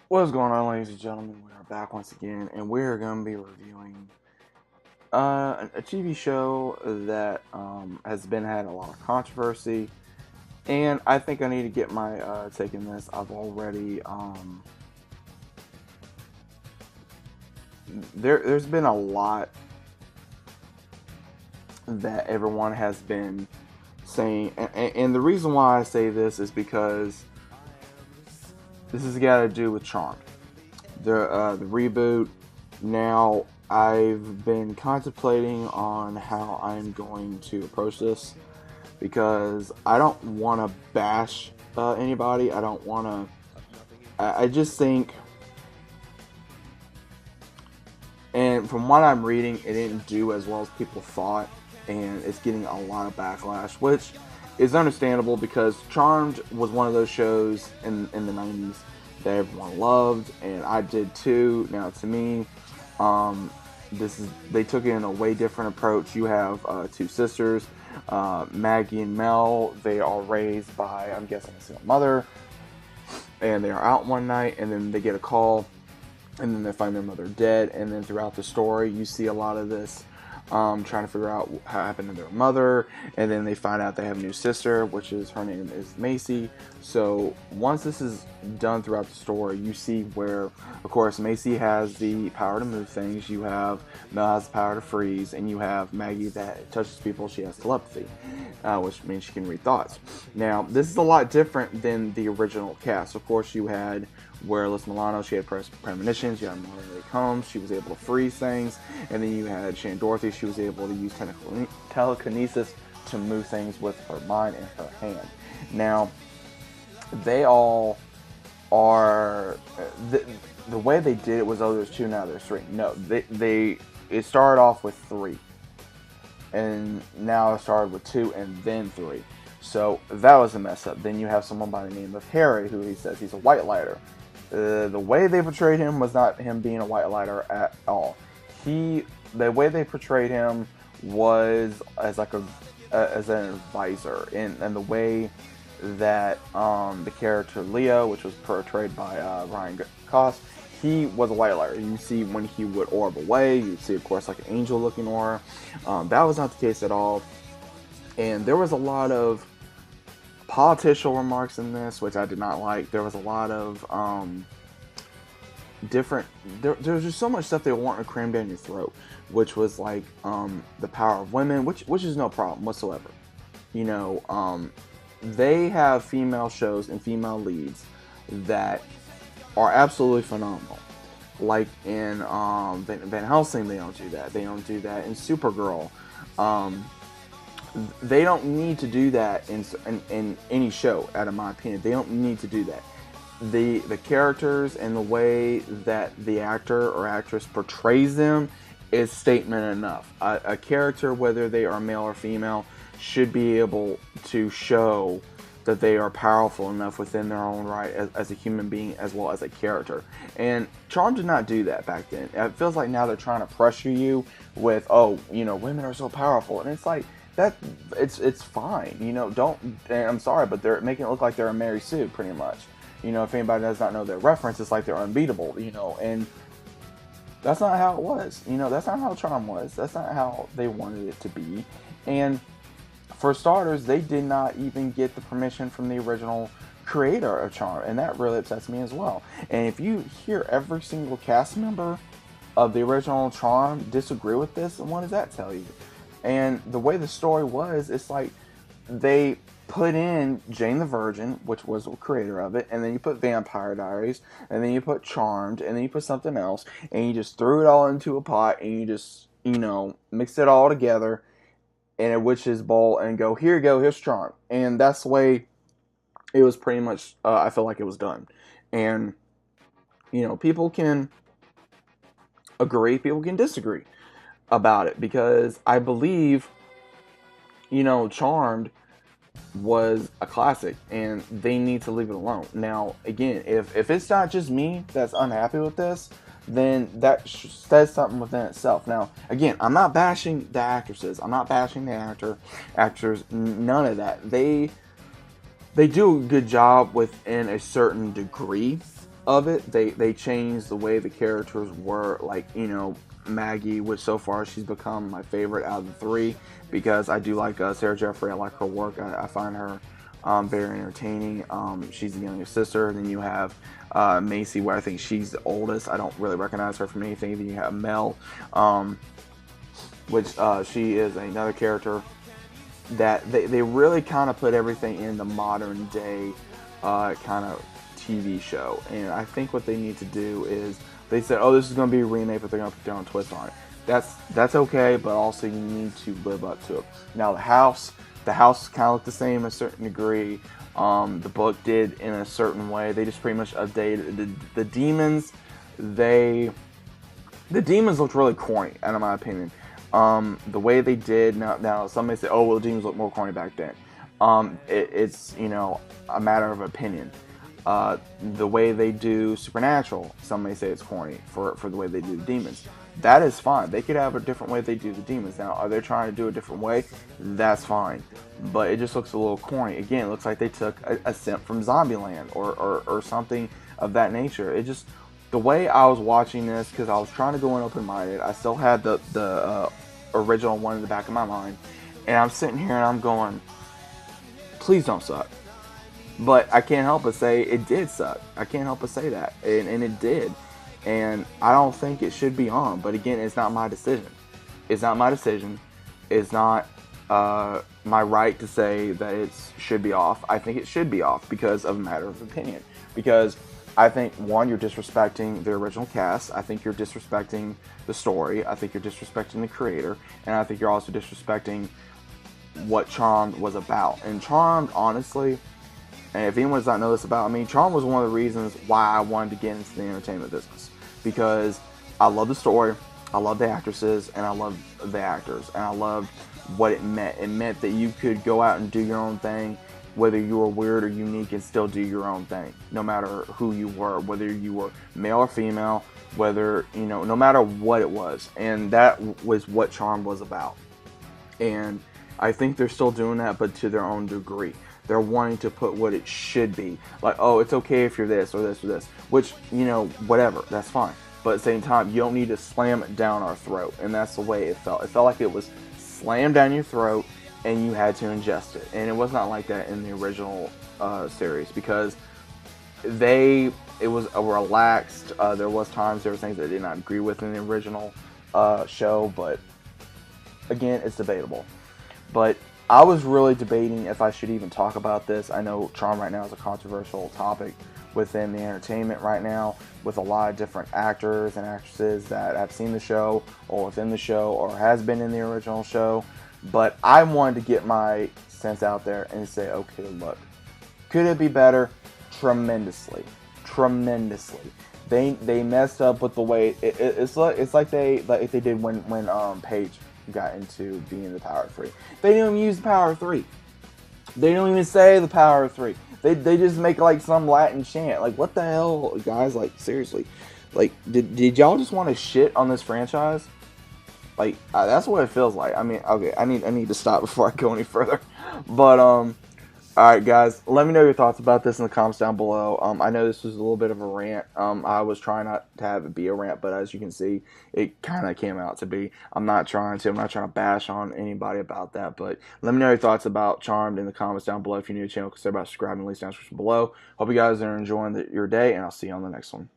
What's going on, ladies and gentlemen? We are back once again, and we're going to be reviewing a TV show that has been had a lot of controversy, and I think I need to get my take in this. I've already there's been a lot that everyone has been saying, and the reason why I say this is because this has got to do with Charmed, the reboot. Now, I've been contemplating on how I'm going to approach this because I don't want to bash anybody. I don't want to. I just think, and from what I'm reading, it didn't do as well as people thought, and it's getting a lot of backlash, which is understandable because Charmed was one of those shows in the 90s that everyone loved, and I did too. Now, to me, this is they took it in a way different approach. You have two sisters, Maggie and Mel. They are raised by, I'm guessing, a single mother, and they are out one night, and then they get a call, and then they find their mother dead. And then throughout the story, you see a lot of this trying to figure out what happened to their mother, and then they find out they have a new sister, which is her name is Macy. So once this is done throughout the story, you see where, of course, Macy has the power to move things. You have Mel has the power to freeze, and you have Maggie that touches people. She has telepathy, which means she can read thoughts. Now, this is a lot different than the original cast. Of course, you had where Alyssa Milano, she had premonitions. You had Marley Combs, she was able to freeze things. And then you had Shannon Dorothy, she was able to use telekinesis to move things with her mind and her hand. Now, they all are, the way they did it was, oh, there's two, now there's three. No, it started off with three. And now it started with two and then three. So that was a mess up. Then you have someone by the name of Harry, who he says he's a white lighter. The way they portrayed him was not him being a white lighter at all. The way they portrayed him was as like as an advisor, and the way that the character Leo, which was portrayed by Ryan Cost, he was a white lighter. You see when he would orb away, you'd see, of course, like an angel-looking aura. That was not the case at all, and there was a lot of political remarks in this, which I did not like. There was a lot of different. There was just so much stuff they wanted to cram down your throat, which was like the power of women, which is no problem whatsoever. You know, they have female shows and female leads that are absolutely phenomenal. Like in Van Helsing, they don't do that. They don't do that in Supergirl. They don't need to do that in any show, out of my opinion. They don't need to do that. The characters and the way that the actor or actress portrays them is statement enough. A character, whether they are male or female, should be able to show that they are powerful enough within their own right as a human being as well as a character. And Charm did not do that back then. It feels like now they're trying to pressure you with, oh, you know, women are so powerful. And it's like, that it's fine, you know. Don't, and I'm sorry, but they're making it look like they're a Mary Sue pretty much. You know, if anybody does not know their reference, it's like they're unbeatable, you know, and that's not how it was. You know, that's not how Charm was. That's not how they wanted it to be. And for starters, they did not even get the permission from the original creator of Charm, and that really upsets me as well. And if you hear every single cast member of the original Charm disagree with this, what does that tell you? And the way the story was, it's like they put in Jane the Virgin, which was the creator of it, and then you put Vampire Diaries, and then you put Charmed, and then you put something else, and you just threw it all into a pot, and you just, you know, mixed it all together in a witch's bowl and go, here you go, here's Charmed. And that's the way it was pretty much, I feel like it was done. And, you know, people can agree, people can disagree about it, because I believe, you know, Charmed was a classic and they need to leave it alone. Now, again, if it's not just me that's unhappy with this, then that says something within itself. Now, again, I'm not bashing the actresses, I'm not bashing the actors, none of that. They do a good job within a certain degree, of it. They changed the way the characters were, like, Maggie, which so far she's become my favorite out of the three, because I do like Sarah Jeffrey. I like her work. I find her very entertaining. She's the younger sister. Then you have Macy, where I think she's the oldest. I don't really recognize her from anything. Then you have Mel, which she is another character that they really kind of put everything in the modern day kind of TV show. And I think what they need to do is, they said, oh, this is going to be a remake, but they're going to put their own twist on it. That's okay, but also you need to live up to it. Now the house kind of looked the same to a certain degree. The book did in a certain way. They just pretty much updated the demons. The demons looked really corny, in my opinion. The way they did, now some may say, oh, well, the demons look more corny back then. It's a matter of opinion. The way they do Supernatural, some may say it's corny for the way they do the demons. That is fine. They could have a different way they do the demons. Now, are they trying to do a different way? That's fine. But it just looks a little corny. Again, it looks like they took a simp from Zombieland or something of that nature. It just, the way I was watching this, because I was trying to go in open-minded, I still had the original one in the back of my mind. And I'm sitting here and I'm going, please don't suck. But I can't help but say it did suck. I can't help but say that. And it did. And I don't think it should be on. But again, it's not my decision. It's not my decision. It's not my right to say that it should be off. I think it should be off because of a matter of opinion. Because I think, one, you're disrespecting the original cast. I think you're disrespecting the story. I think you're disrespecting the creator. And I think you're also disrespecting what Charmed was about. And Charmed, honestly, and if anyone does not know this about me, Charmed was one of the reasons why I wanted to get into the entertainment business. Because I love the story, I love the actresses, and I love the actors. And I loved what it meant. It meant that you could go out and do your own thing, whether you were weird or unique, and still do your own thing. No matter who you were, whether you were male or female, whether, no matter what it was. And that was what Charmed was about. And I think they're still doing that, but to their own degree. They're wanting to put what it should be. Like, oh, it's okay if you're this or this or this. Which, whatever, that's fine. But at the same time, you don't need to slam it down our throat. And that's the way it felt. It felt like it was slammed down your throat and you had to ingest it. And it was not like that in the original series. Because it was a relaxed, there was things that I did not agree with in the original show. But, again, it's debatable. But I was really debating if I should even talk about this. I know Charm right now is a controversial topic within the entertainment right now, with a lot of different actors and actresses that have seen the show or within the show or has been in the original show. But I wanted to get my sense out there and say, okay, look, could it be better? Tremendously. They messed up with the way it's like they did when Paige got into being the Power of Three. They didn't even use the Power of Three. They don't even say the Power of Three. They just make like some Latin chant. Like, what the hell, guys? Like, seriously. Like, did y'all just want to shit on this franchise? Like, that's what it feels like. I mean, okay, I need to stop before I go any further. But alright, guys, let me know your thoughts about this in the comments down below. I know this was a little bit of a rant. I was trying not to have it be a rant, but as you can see, it kind of came out to be. I'm not trying to bash on anybody about that, but let me know your thoughts about Charmed in the comments down below. If you're new to the channel, consider about subscribing, leave down in the description below. Hope you guys are enjoying your day, and I'll see you on the next one.